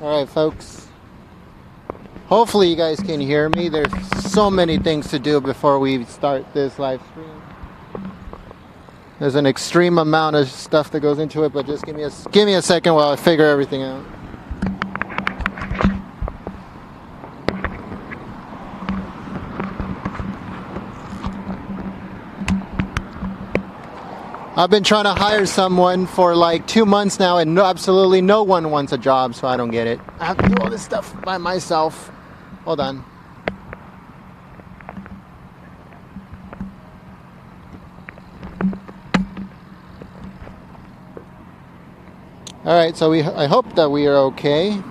Alright folks, hopefully you guys can hear me. There's so many things to do before we start this live stream. There's an extreme amount of stuff that goes into it, but just give me a second while I figure everything out. I've been trying to hire someone for like 2 months now, and absolutely no one wants a job, so I don't get it. I have to do all this stuff by myself. Hold on. Alright, so I hope that we are okay.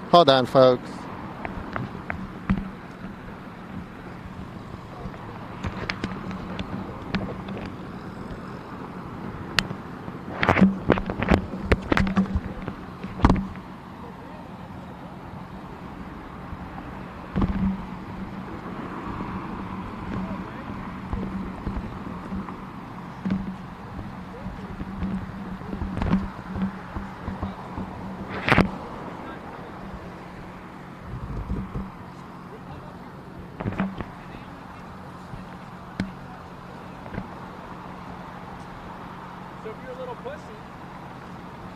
Hold on, folks. So if you're a little pussy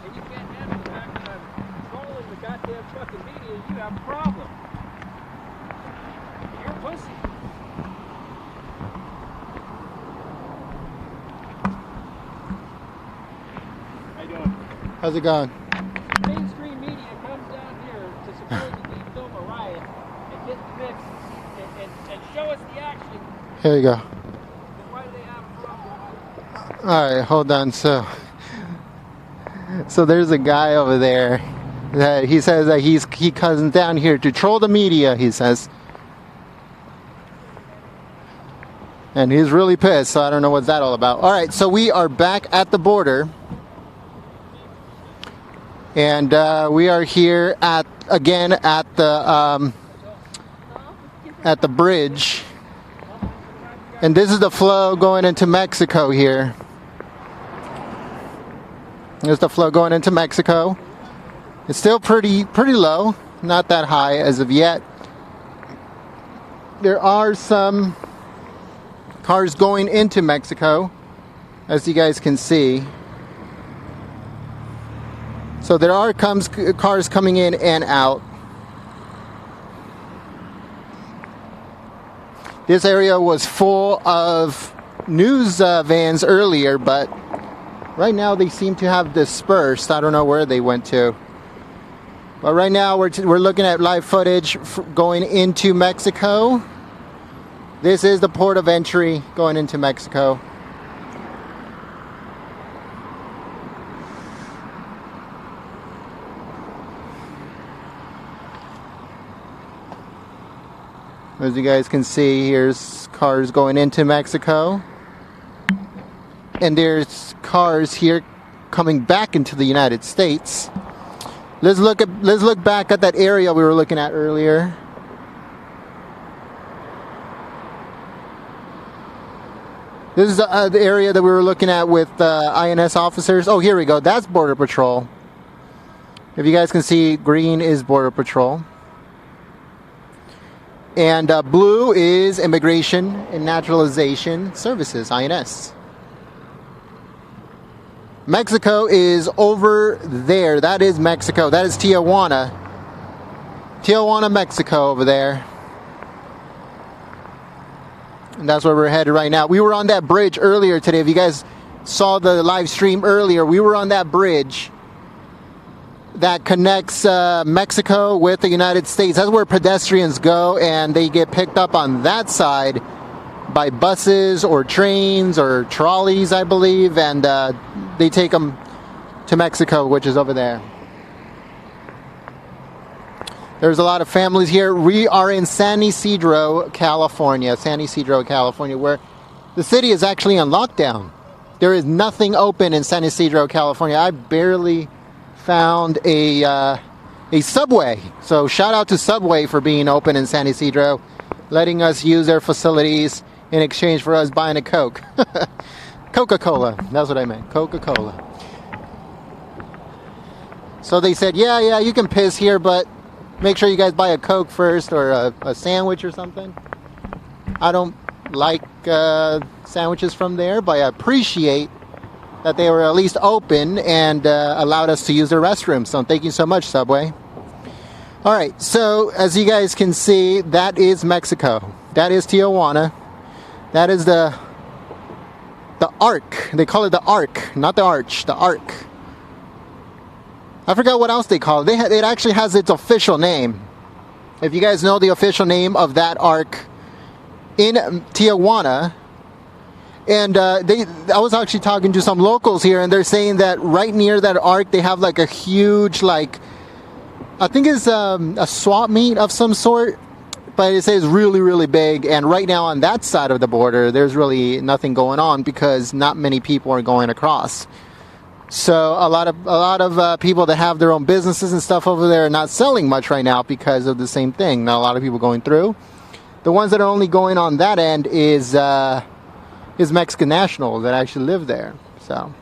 and you can't handle the fact that I'm trolling the goddamn fucking media, you have a problem. You're a pussy. How you doing? How's it going? Mainstream media comes down here to supposedly film a riot and get the mix and show us the action. Here you go. Then why do they have a problem? Alright, hold on. So there's a guy over there that he says that he comes down here to troll the media, he says. And he's really pissed, so I don't know what's that all about. Alright, so we are back at the border. And we are here again at the bridge. And this is the flow going into Mexico here. There's the flow going into Mexico. It's still pretty low, not that high as of yet. There are some cars going into Mexico, as you guys can see. So there are cars coming in and out. This area was full of news vans earlier, but right now they seem to have dispersed. I don't know where they went to. But right now we're looking at live footage going into Mexico. This is the port of entry going into Mexico. As you guys can see, here's cars going into Mexico. And there's cars here coming back into the United States. Let's look back at that area we were looking at earlier. This is the area that we were looking at with INS officers. Oh, here we go. That's Border Patrol. If you guys can see, green is Border Patrol. And blue is Immigration and Naturalization Services, INS. Mexico is over there. That is Mexico. That is Tijuana. Tijuana, Mexico over there. And that's where we're headed right now. We were on that bridge earlier today. If you guys saw the live stream earlier, we were on that bridge that connects Mexico with the United States. That's where pedestrians go, and they get picked up on that side by buses or trains or trolleys, I believe, and they take them to Mexico, which is over there. There's a lot of families here. We are in San Ysidro, California. San Ysidro, California, where the city is actually on lockdown. There is nothing open in San Ysidro, California. I barely found a Subway. So shout out to Subway for being open in San Ysidro. letting us use their facilities in exchange for us buying a Coke. Coca-Cola, that's what I meant, Coca-Cola. So they said, yeah, you can piss here, but make sure you guys buy a Coke first or a sandwich or something. I don't like sandwiches from there, but I appreciate that they were at least open and allowed us to use their restroom. So thank you so much, Subway. All right, so as you guys can see, that is Mexico. That is Tijuana. That is the Arc. They call it the Arc, not the Arch, the Arc. I forgot what else they call it. It actually has its official name. If you guys know the official name of that Arc in Tijuana, and I was actually talking to some locals here, and they're saying that right near that Arc, they have like a huge, like, I think it's a swap meet of some sort, but it says really, really big. And right now on that side of the border, there's really nothing going on because not many people are going across. So a lot of people that have their own businesses and stuff over there are not selling much right now because of the same thing. Not a lot of people going through. The ones that are only going on that end is Mexican nationals that actually live there. So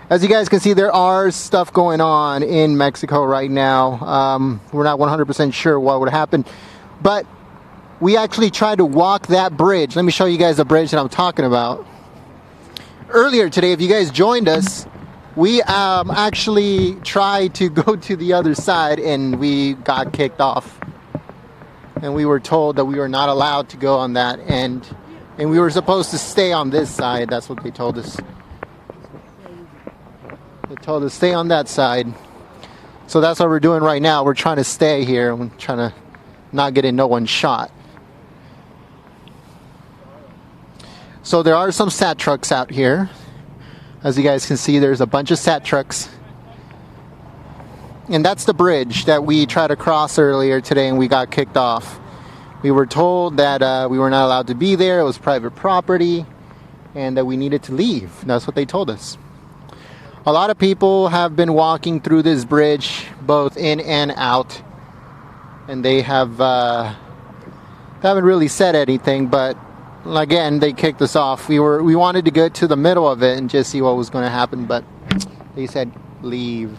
as you guys can see, there are stuff going on in Mexico right now. We're not 100% sure what would happen, but we actually tried to walk that bridge. Let me show you guys the bridge that I'm talking about. Earlier today, if you guys joined us, we actually tried to go to the other side and we got kicked off. And we were told that we were not allowed to go on that end. And we were supposed to stay on this side. That's what they told us. They told us stay on that side. So that's what we're doing right now. We're trying to stay here. We're trying to not get in no one shot. So there are some SAT trucks out here. As you guys can see, there's a bunch of SAT trucks. And that's the bridge that we tried to cross earlier today and we got kicked off. We were told that we were not allowed to be there. It was private property and that we needed to leave. That's what they told us. A lot of people have been walking through this bridge, both in and out. And they haven't really said anything, but again, they kicked us off. We wanted to get to the middle of it and just see what was going to happen, but they said leave.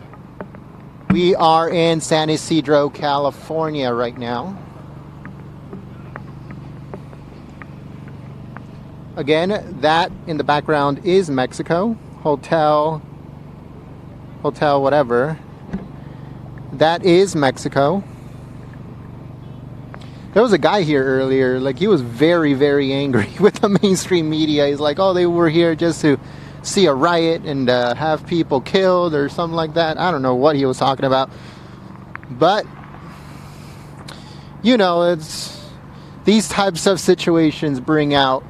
We are in San Ysidro, California right now. Again, that in the background is Mexico. Hotel whatever. That is Mexico. There was a guy here earlier, like he was very, very angry with the mainstream media. He's like, oh, they were here just to see a riot and have people killed or something like that. I don't know what he was talking about. But, you know, it's these types of situations bring out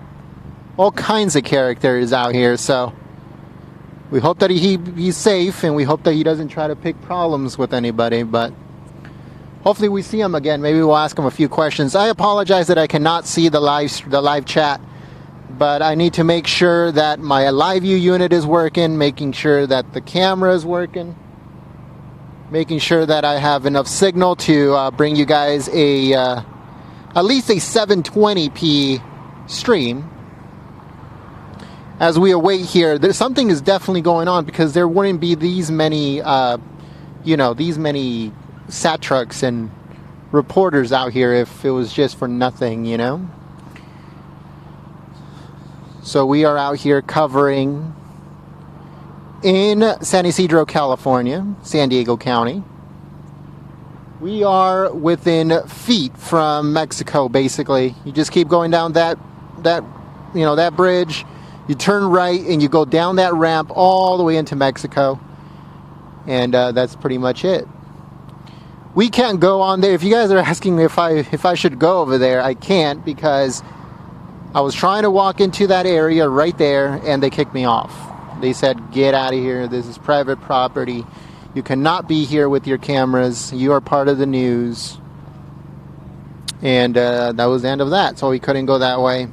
all kinds of characters out here. So we hope that he's safe and we hope that he doesn't try to pick problems with anybody. But hopefully we see him again. Maybe we'll ask him a few questions. I apologize that I cannot see the live chat, but I need to make sure that my live view unit is working, making sure that the camera is working, making sure that I have enough signal to bring you guys at least a 720p stream. As we await here, there's something is definitely going on because there wouldn't be these many, these many SAT trucks and reporters out here if it was just for nothing, you know. So we are out here covering in San Ysidro, California, San Diego County. We are within feet from Mexico, basically. You just keep going down that bridge. You turn right and you go down that ramp all the way into Mexico. And that's pretty much it. We can't go on there. If you guys are asking me if I should go over there, I can't because I was trying to walk into that area right there and they kicked me off. They said, get out of here. This is private property. You cannot be here with your cameras. You are part of the news. And that was the end of that. So we couldn't go that way.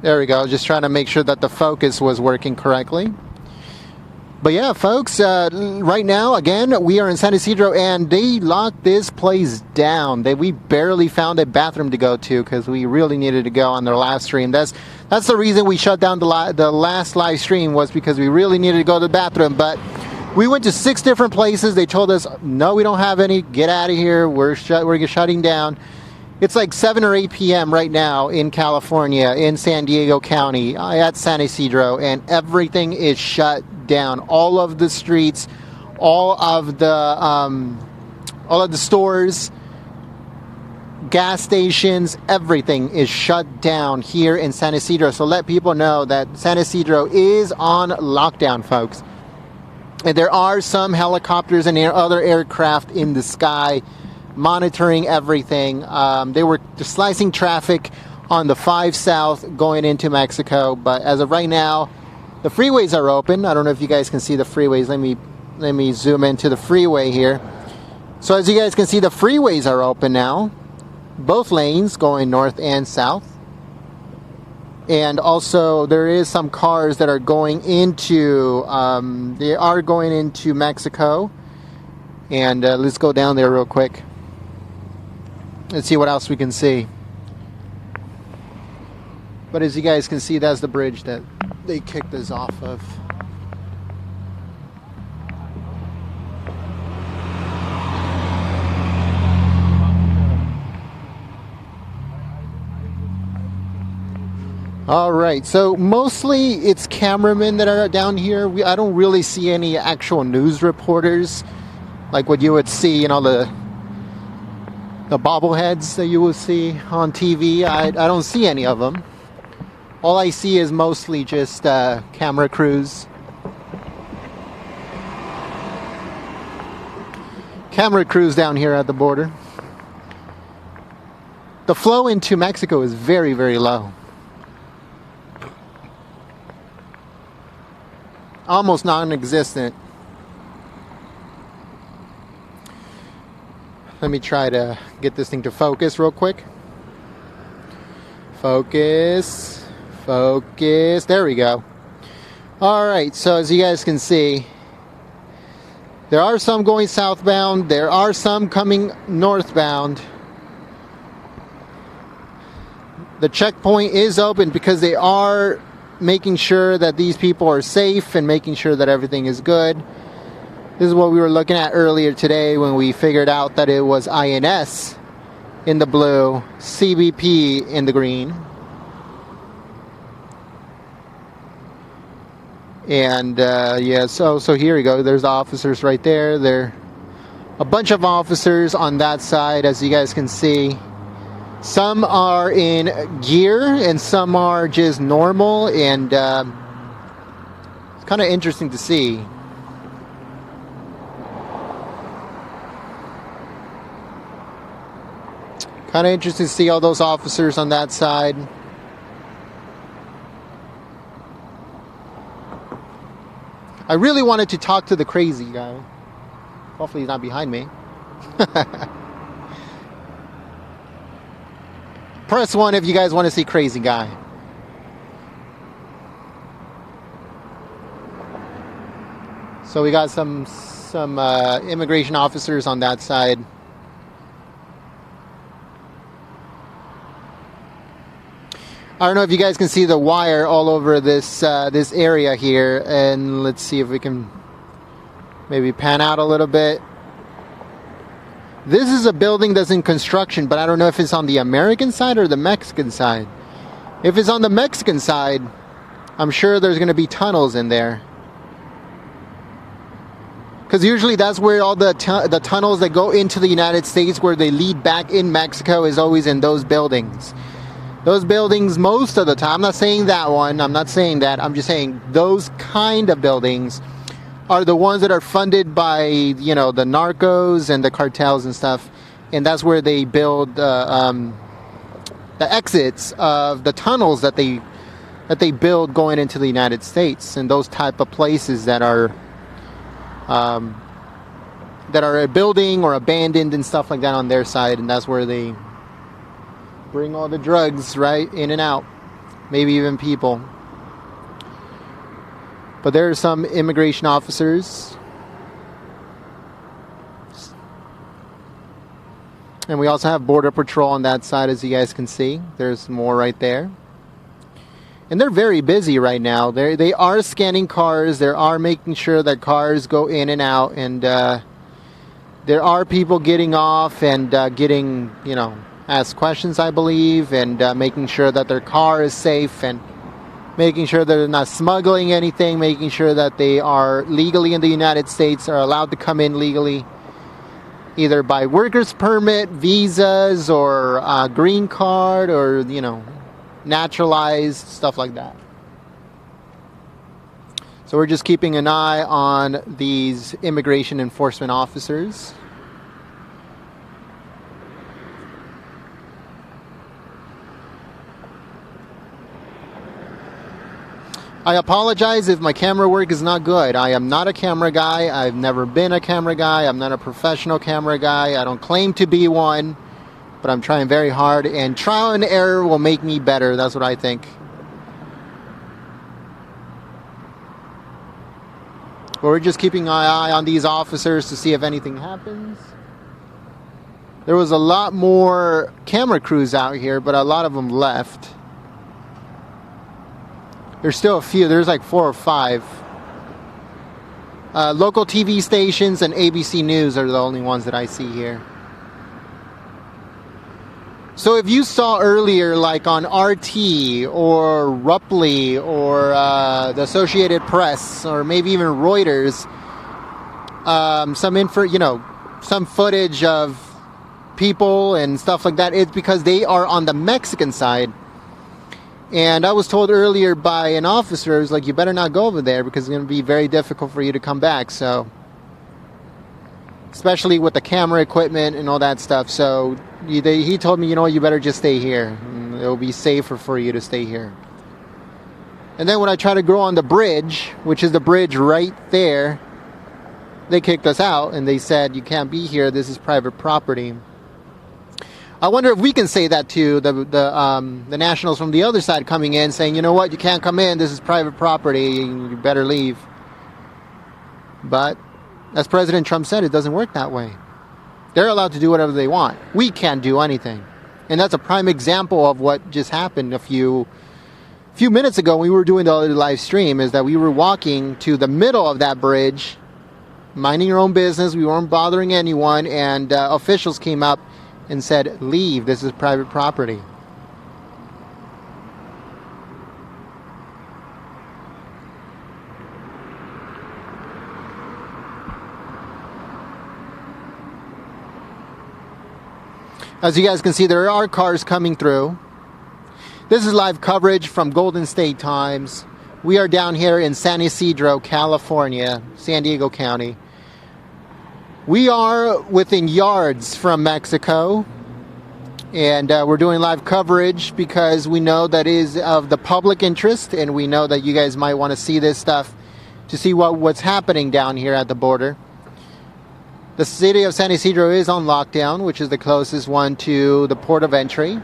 There we go. Just trying to make sure that the focus was working correctly. But yeah, folks, right now, again, we are in San Ysidro, and they locked this place down. We barely found a bathroom to go to because we really needed to go on their live stream. That's the reason we shut down the last live stream, was because we really needed to go to the bathroom. But we went to 6 different places. They told us, no, we don't have any. Get out of here. We're shutting down. It's like 7 or 8 p.m. right now in California, in San Diego County, at San Ysidro, and everything is shut down. All of the streets, all of the stores, gas stations, everything is shut down here in San Ysidro. So let people know that San Ysidro is on lockdown, folks. And there are some helicopters and other aircraft in the sky monitoring everything. They were slicing traffic on the 5 South going into Mexico, but as of right now, the freeways are open. I don't know if you guys can see the freeways. Let me zoom into the freeway here. So as you guys can see, the freeways are open now, both lanes going north and south. And also there is some cars that are going into Mexico. And let's go down there real quick. Let's see what else we can see. But as you guys can see, that's the bridge that they kicked us off of. All right, so mostly it's cameramen that are down here. I don't really see any actual news reporters like what you would see, the bobbleheads that you will see on TV. I don't see any of them. All I see is mostly just camera crews. Camera crews down here at the border. The flow into Mexico is very, very low. Almost non-existent. Let me try to get this thing to focus real quick. Focus. There we go. Alright, so as you guys can see, there are some going southbound. There are some coming northbound. The checkpoint is open because they are making sure that these people are safe and making sure that everything is good. This is what we were looking at earlier today when we figured out that it was INS in the blue, CBP in the green. And yeah, so here we go. There's the officers right there. There are a bunch of officers on that side, as you guys can see. Some are in gear and some are just normal, and it's kind of interesting to see. Kind of interesting to see all those officers on that side. I really wanted to talk to the crazy guy. Hopefully he's not behind me. Press 1 if you guys want to see crazy guy. So we got some immigration officers on that side. I don't know if you guys can see the wire all over this this area here, and let's see if we can maybe pan out a little bit. This is a building that's in construction, but I don't know if it's on the American side or the Mexican side. If it's on the Mexican side, I'm sure there's going to be tunnels in there. Because usually that's where all the tunnels that go into the United States, where they lead back in Mexico, is always in those buildings. Those buildings, most of the time, I'm not saying that one, I'm not saying that, I'm just saying those kind of buildings are the ones that are funded by, you know, the narcos and the cartels and stuff, and that's where they build the exits of the tunnels that they build going into the United States, and those type of places that are a building or abandoned and stuff like that on their side, and that's where they bring all the drugs right in and out. maybe even people. But there are some immigration officers. And we also have Border Patrol on that side, as you guys can see. There's more right there. And they're very busy right now. They are scanning cars. They are making sure that cars go in and out. And there are people getting off and getting, asked questions, I believe. And making sure that their car is safe. And making sure that they're not smuggling anything. Making sure that they are legally in the United States, are allowed to come in legally. Either by workers permit, visas, or green card, or, naturalized, stuff like that. So we're just keeping an eye on these immigration enforcement officers. I apologize if my camera work is not good. I am not a camera guy. I've never been a camera guy. I'm not a professional camera guy. I don't claim to be one, but I'm trying very hard, and trial and error will make me better. That's what I think. But we're just keeping an eye on these officers to see if anything happens. There was a lot more camera crews out here, but a lot of them left. There's still a few. There's like 4 or 5. Local TV stations and ABC News are the only ones that I see here. So if you saw earlier, like on RT or Rupley or the Associated Press or maybe even Reuters, some footage of people and stuff like that, it's because they are on the Mexican side. And I was told earlier by an officer, like, you better not go over there because it's going to be very difficult for you to come back. So, especially with the camera equipment and all that stuff. So he told me, you better just stay here. It'll be safer for you to stay here. And then when I tried to go on the bridge, which is the bridge right there, they kicked us out and they said, you can't be here. This is private property. I wonder if we can say that to the nationals from the other side coming in, saying, you know what, you can't come in, this is private property, you better leave. But, as President Trump said, it doesn't work that way. They're allowed to do whatever they want. We can't do anything. And that's a prime example of what just happened a few minutes ago when we were doing the other live stream, is that we were walking to the middle of that bridge, minding our own business, we weren't bothering anyone, and officials came up and said, leave, this is private property. As you guys can see, there are cars coming through. This is live coverage from Golden State Times. We are down here in San Ysidro, California, San Diego County. We are within yards from Mexico, and we're doing live coverage because we know that is of the public interest, and we know that you guys might want to see this stuff to see what's happening down here at the border. The city of San Ysidro is on lockdown, which is the closest one to the port of entry.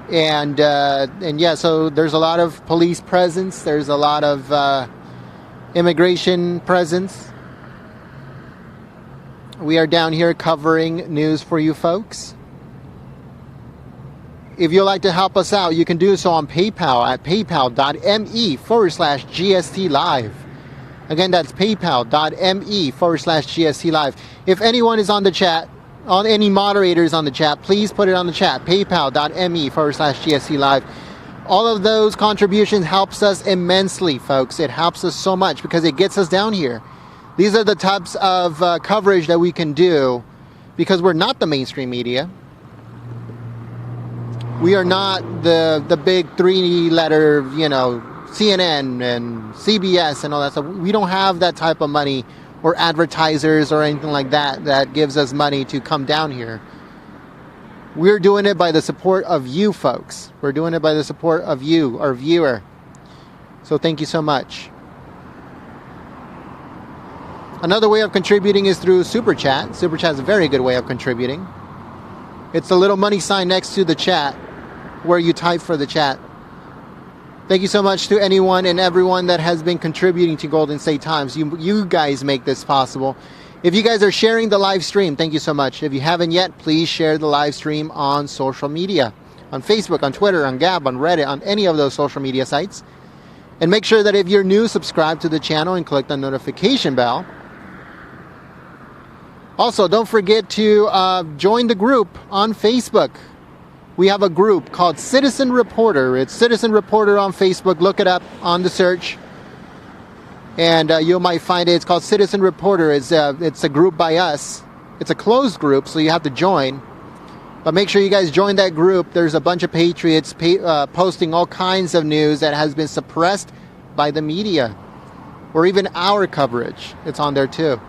And yeah, so there's a lot of police presence. There's a lot of immigration presence. We are down here covering news for you folks. If you'd like to help us out, you can do so on PayPal at paypal.me/GST Live. Again, that's paypal.me/GST Live. If anyone is on the chat, on any moderators on the chat, please put it on the chat. paypal.me/GST Live. All of those contributions helps us immensely, folks. It helps us so much because it gets us down here. These are the types of coverage that we can do because we're not the mainstream media. We are not the big 3-letter, CNN and CBS and all that stuff. We don't have that type of money or advertisers or anything like that that gives us money to come down here. We're doing it by the support of you folks. We're doing it by the support of you, our viewer. So thank you so much. Another way of contributing is through Super Chat. Super Chat is a very good way of contributing. It's the little money sign next to the chat where you type for the chat. Thank you so much to anyone and everyone that has been contributing to Golden State Times. You guys make this possible. If you guys are sharing the live stream, thank you so much. If you haven't yet, please share the live stream on social media, on Facebook, on Twitter, on Gab, on Reddit, on any of those social media sites. And make sure that if you're new, subscribe to the channel and click the notification bell. Also, don't forget to join the group on Facebook. We have a group called Citizen Reporter. It's Citizen Reporter on Facebook. Look it up on the search. And you might find it. It's called Citizen Reporter. It's a group by us. It's a closed group, so you have to join. But make sure you guys join that group. There's a bunch of patriots posting all kinds of news that has been suppressed by the media. Or even our coverage. It's on there too.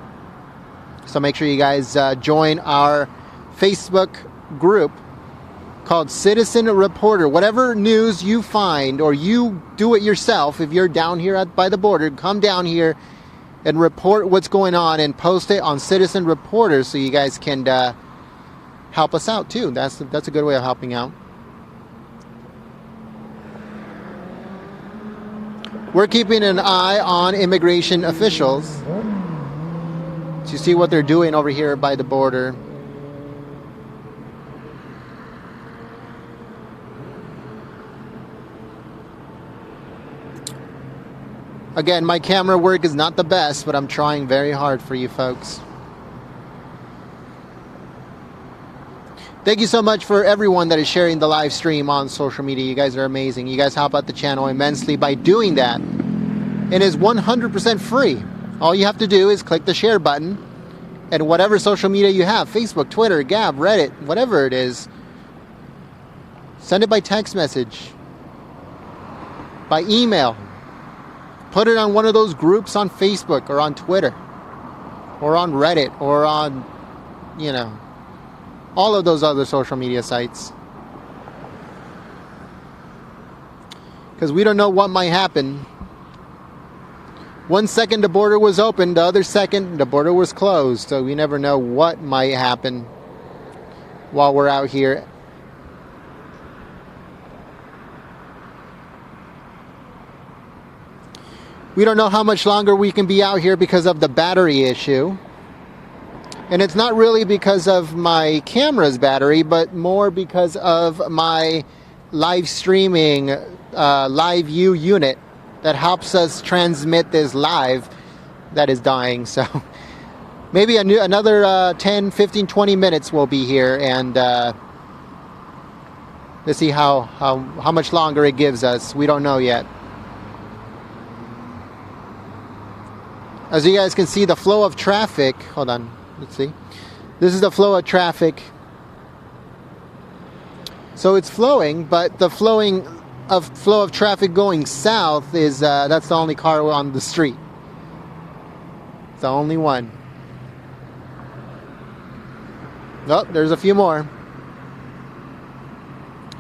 So make sure you guys join our Facebook group called Citizen Reporter. Whatever news you find, or you do it yourself, if you're down here by the border, come down here and report what's going on and post it on Citizen Reporter so you guys can help us out too. That's a good way of helping out. We're keeping an eye on immigration officials to see what they're doing over here by the border. Again, my camera work is not the best, but I'm trying very hard for you folks. Thank you so much for everyone that is sharing the live stream on social media. You guys are amazing. You guys help out the channel immensely by doing that. It is 100% free. All you have to do is click the share button, and whatever social media you have, Facebook, Twitter, Gab, Reddit, whatever it is, send it by text message, by email. Put it on one of those groups on Facebook or on Twitter or on Reddit or on, all of those other social media sites. Because we don't know what might happen. 1 second the border was open, the other second the border was closed. So we never know what might happen while we're out here. We don't know how much longer we can be out here because of the battery issue. And it's not really because of my camera's battery, but more because of my live streaming live view unit that helps us transmit this live that is dying. So maybe another 10, 15, 20 minutes we'll be here, and let's see how much longer it gives us. We don't know yet. As you guys can see, the flow of traffic, hold on, let's see. This is the flow of traffic. So it's flowing, but the flow of traffic going south is, that's the only car on the street. It's the only one. Oh, there's a few more.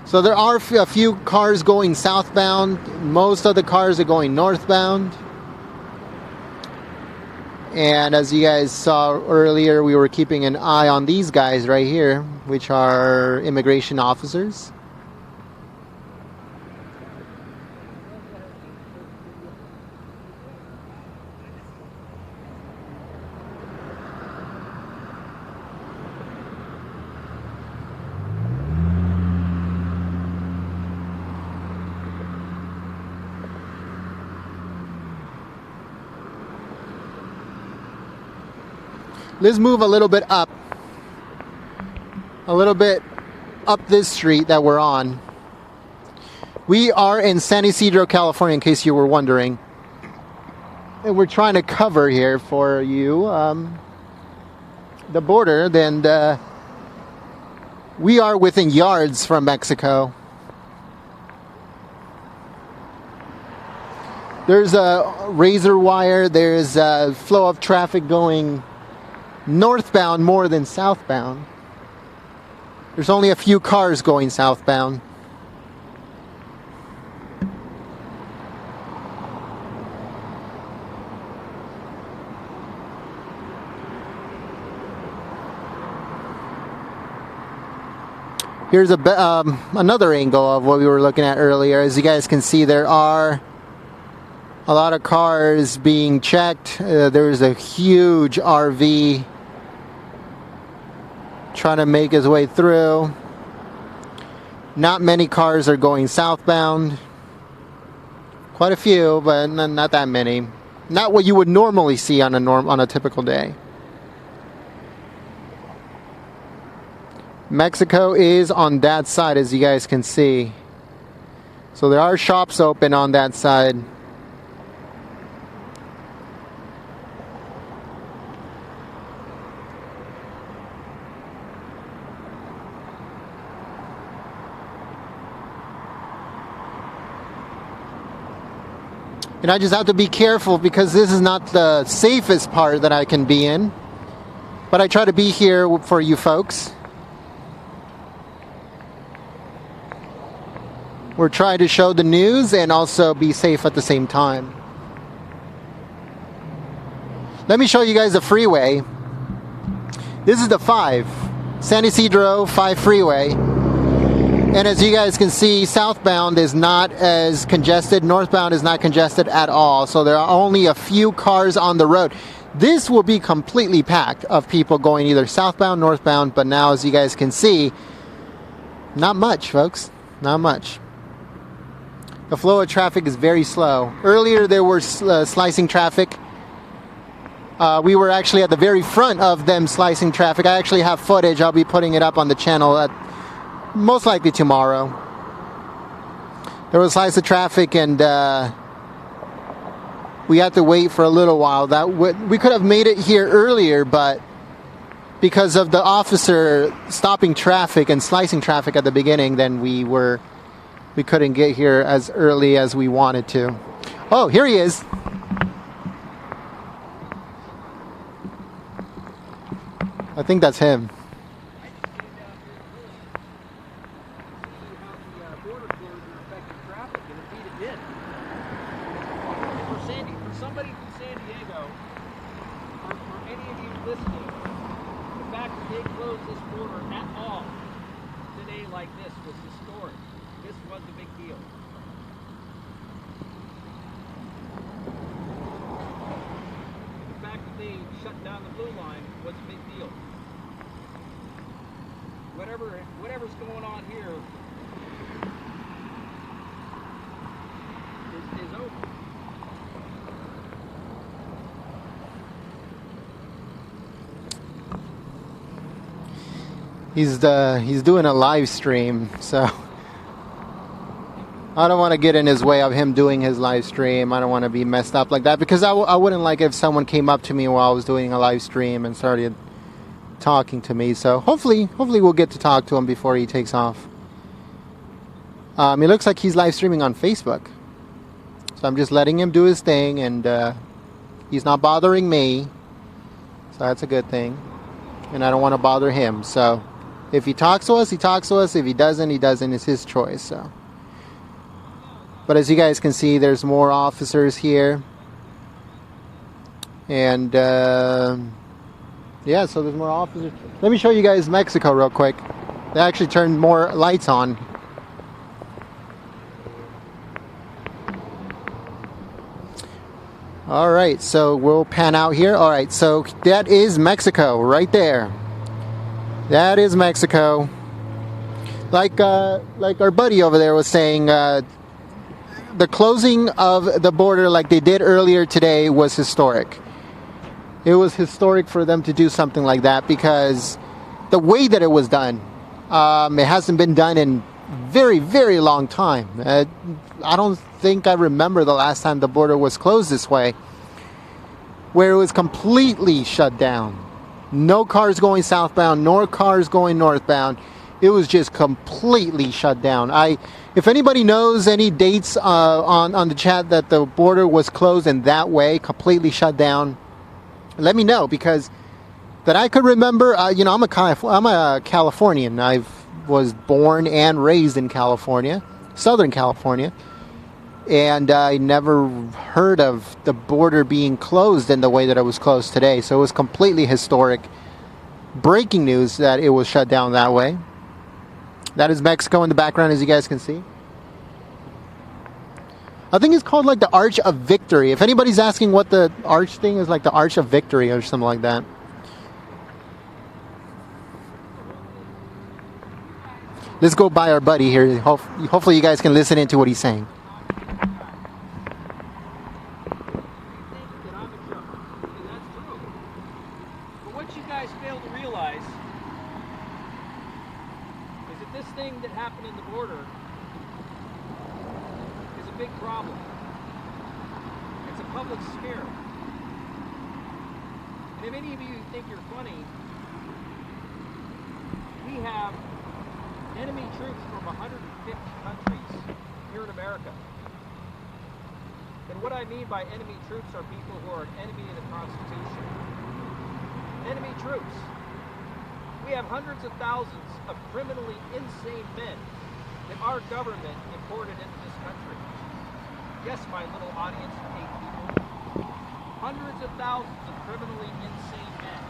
So there are a few cars going southbound. Most of the cars are going northbound. And as you guys saw earlier, we were keeping an eye on these guys right here, which are immigration officers. Let's move a little bit up this street that we're on. We are in San Ysidro, California, in case you were wondering. And we're trying to cover here for you the border. Then we are within yards from Mexico. There's a razor wire. There's a flow of traffic going northbound more than southbound. There's only a few cars going southbound. Here's another angle of what we were looking at earlier. As you guys can see, there are a lot of cars being checked. There's a huge RV trying to make his way through. Not many cars are going southbound. Quite a few, but not that many. Not what you would normally see on a typical day. Mexico is on that side, as you guys can see. So there are shops open on that side. And I just have to be careful because this is not the safest part that I can be in. But I try to be here for you folks. We're trying to show the news and also be safe at the same time. Let me show you guys the freeway. This is the 5, San Ysidro 5 freeway. And as you guys can see, southbound is not as congested. Northbound is not congested at all. So there are only a few cars on the road. This will be completely packed of people going either southbound, northbound. But now, as you guys can see, not much, folks. Not much. The flow of traffic is very slow. Earlier there were slicing traffic. We were actually at the very front of them slicing traffic. I actually have footage. I'll be putting it up on the channel most likely tomorrow. There was slice of traffic and we had to wait for a little while. We could have made it here earlier, but because of the officer stopping traffic and slicing traffic at the beginning, then we couldn't get here as early as we wanted to. Oh, here he is. I think that's him. For somebody from San Diego, or any of you listening, the fact that they closed this border at all today like this was historic. This was a big deal. The fact that they shut down the blue line was a big deal. Whatever's going on here is over. He's doing a live stream, so I don't want to get in his way of him doing his live stream. I don't want to be messed up like that because I wouldn't like if someone came up to me while I was doing a live stream and started talking to me. So hopefully we'll get to talk to him before he takes off. It looks like he's live streaming on Facebook, so I'm just letting him do his thing, and he's not bothering me, so that's a good thing. And I don't want to bother him. So if he talks to us, he talks to us. If he doesn't, he doesn't. It's his choice. So, but as you guys can see, there's more officers here, and yeah, so there's more officers. Let me show you guys Mexico real quick. They actually turned more lights on. All right, so we'll pan out here. All right, so that is Mexico right there. That is Mexico. Like our buddy over there was saying, the closing of the border like they did earlier today was historic. It was historic for them to do something like that because the way that it was done, it hasn't been done in very, very long time. I don't think I remember the last time the border was closed this way, where it was completely shut down. No cars going southbound, nor cars going northbound. It was just completely shut down. If anybody knows any dates on the chat that the border was closed in that way, completely shut down, let me know, because that I could remember. I'm a Californian. I was born and raised in California, Southern California, and I never heard of the border being closed in the way that it was closed today. So it was completely historic. Breaking news that it was shut down that way. That is Mexico in the background, as you guys can see. I think it's called like the Arch of Victory. If anybody's asking what the arch thing is, like the Arch of Victory or something like that. Let's go by our buddy here. Hopefully you guys can listen into what he's saying. That I'm a joke, and that's true. But what you guys fail to realize is that this thing that happened in the border is a big problem. It's a public scare. And if any of you think you're funny, we have enemy troops from 150 countries here in America. And what I mean by enemy troops are people who are an enemy of the Constitution. Enemy troops. We have hundreds of thousands of criminally insane men that our government imported into this country. Yes, my little audience of 8 people. Hundreds of thousands of criminally insane men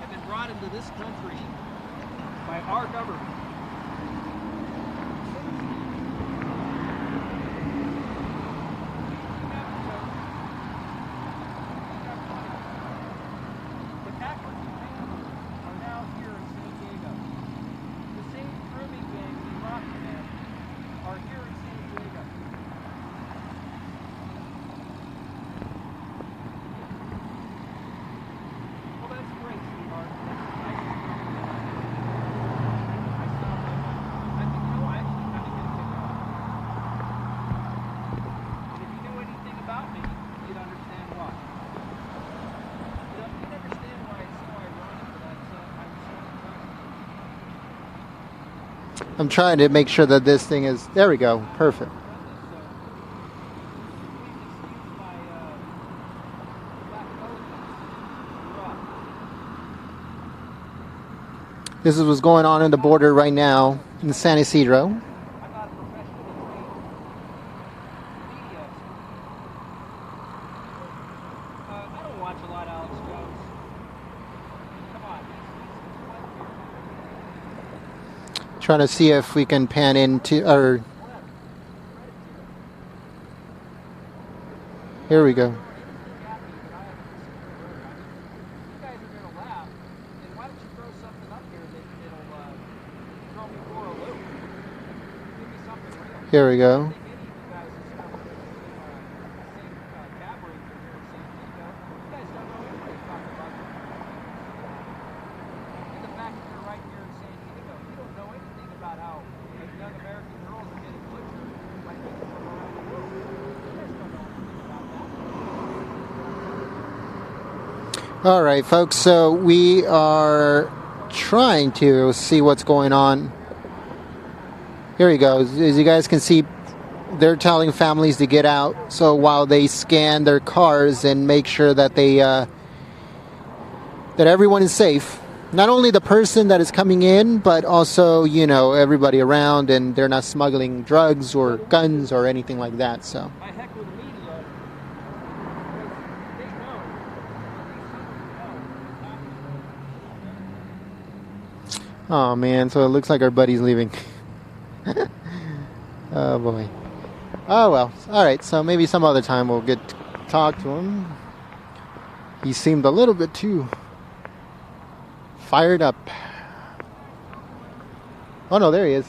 have been brought into this country by our government. I'm trying to make sure that this thing is... There we go. Perfect. This is what's going on in the border right now in San Ysidro. Trying to see if we can pan into, or here we go. Here we go. All right, folks, so we are trying to see what's going on. Here he goes. As you guys can see, they're telling families to get out. So while they scan their cars and make sure that they that everyone is safe, not only the person that is coming in, but also, you know, everybody around, and they're not smuggling drugs or guns or anything like that. So. Oh man, so it looks like our buddy's leaving. Oh boy. Oh well. Alright, so maybe some other time we'll get to talk to him. He seemed a little bit too fired up. Oh no, there he is.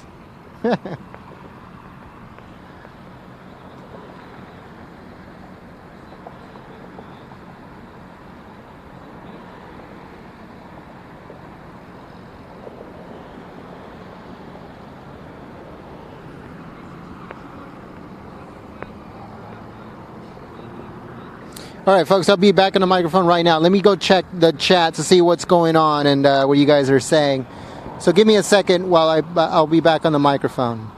All right, folks, I'll be back on the microphone right now. Let me go check the chat to see what's going on and what you guys are saying. So give me a second while I'll be back on the microphone.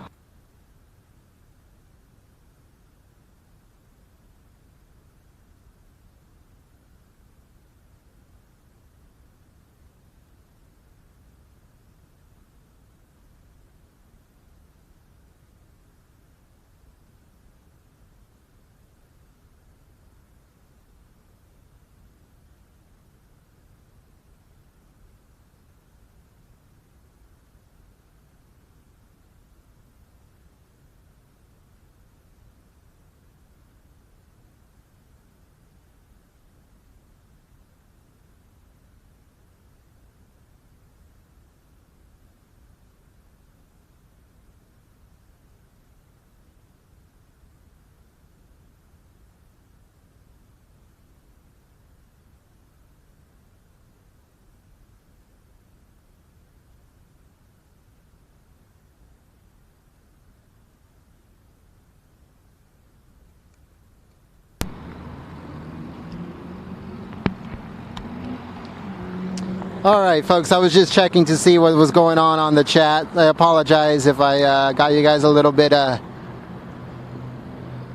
All right, folks, I was just checking to see what was going on the chat. I apologize if I got you guys a little bit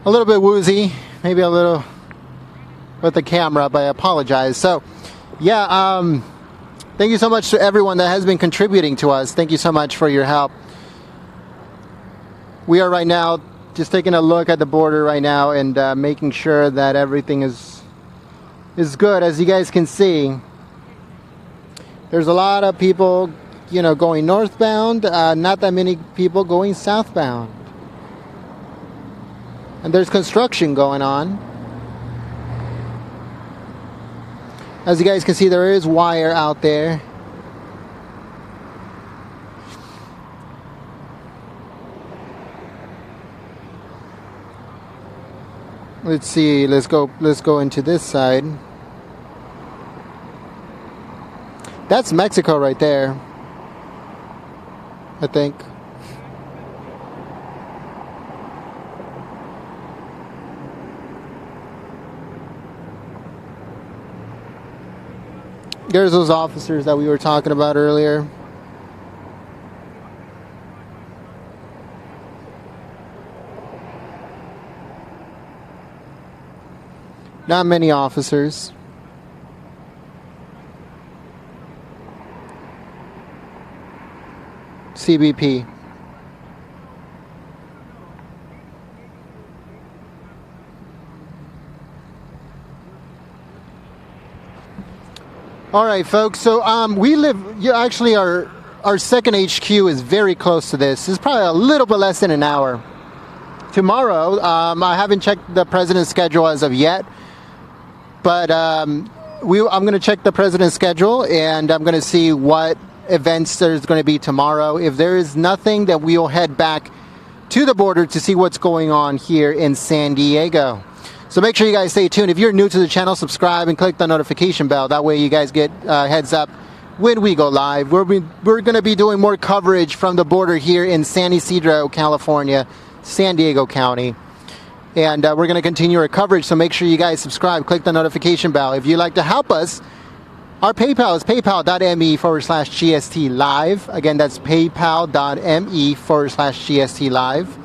woozy, maybe a little with the camera, but I apologize. So, yeah, thank you so much to everyone that has been contributing to us. Thank you so much for your help. We are right now just taking a look at the border right now and making sure that everything is good. As you guys can see, there's a lot of people, going northbound, not that many people going southbound. And there's construction going on. As you guys can see, there is wire out there. Let's see, let's go into this side. That's Mexico right there, I think. There's those officers that we were talking about earlier. Not many officers. CBP. All right, folks. So we live. Actually, our second HQ is very close to this. It's probably a little bit less than an hour. Tomorrow, I haven't checked the president's schedule as of yet, but I'm going to check the president's schedule and I'm going to see what events there's going to be tomorrow. If there is nothing, then we'll head back to the border to see what's going on here in San Diego. So make sure you guys stay tuned. If you're new to the channel, subscribe and click the notification bell. That way you guys get heads up when we go live. We're going to be doing more coverage from the border here in San Ysidro, California, San Diego County. And we're going to continue our coverage, so make sure you guys subscribe, click the notification bell. If you'd like to help us, our PayPal is paypal.me/GST Live. Again, that's paypal.me/GST Live.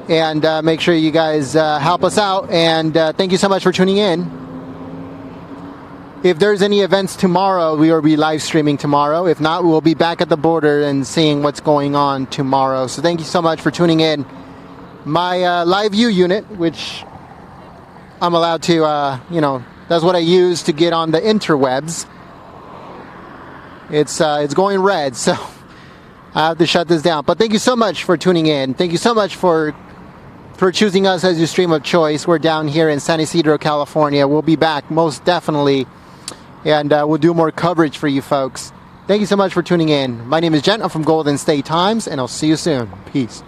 And make sure you guys help us out. And thank you so much for tuning in. If there's any events tomorrow, we will be live streaming tomorrow. If not, we'll be back at the border and seeing what's going on tomorrow. So thank you so much for tuning in. My live view unit, which I'm allowed to, that's what I use to get on the interwebs. It's going red, so I have to shut this down. But thank you so much for tuning in. Thank you so much for choosing us as your stream of choice. We're down here in San Ysidro, California. We'll be back most definitely, and we'll do more coverage for you folks. Thank you so much for tuning in. My name is Jen. I'm from Golden State Times, and I'll see you soon. Peace.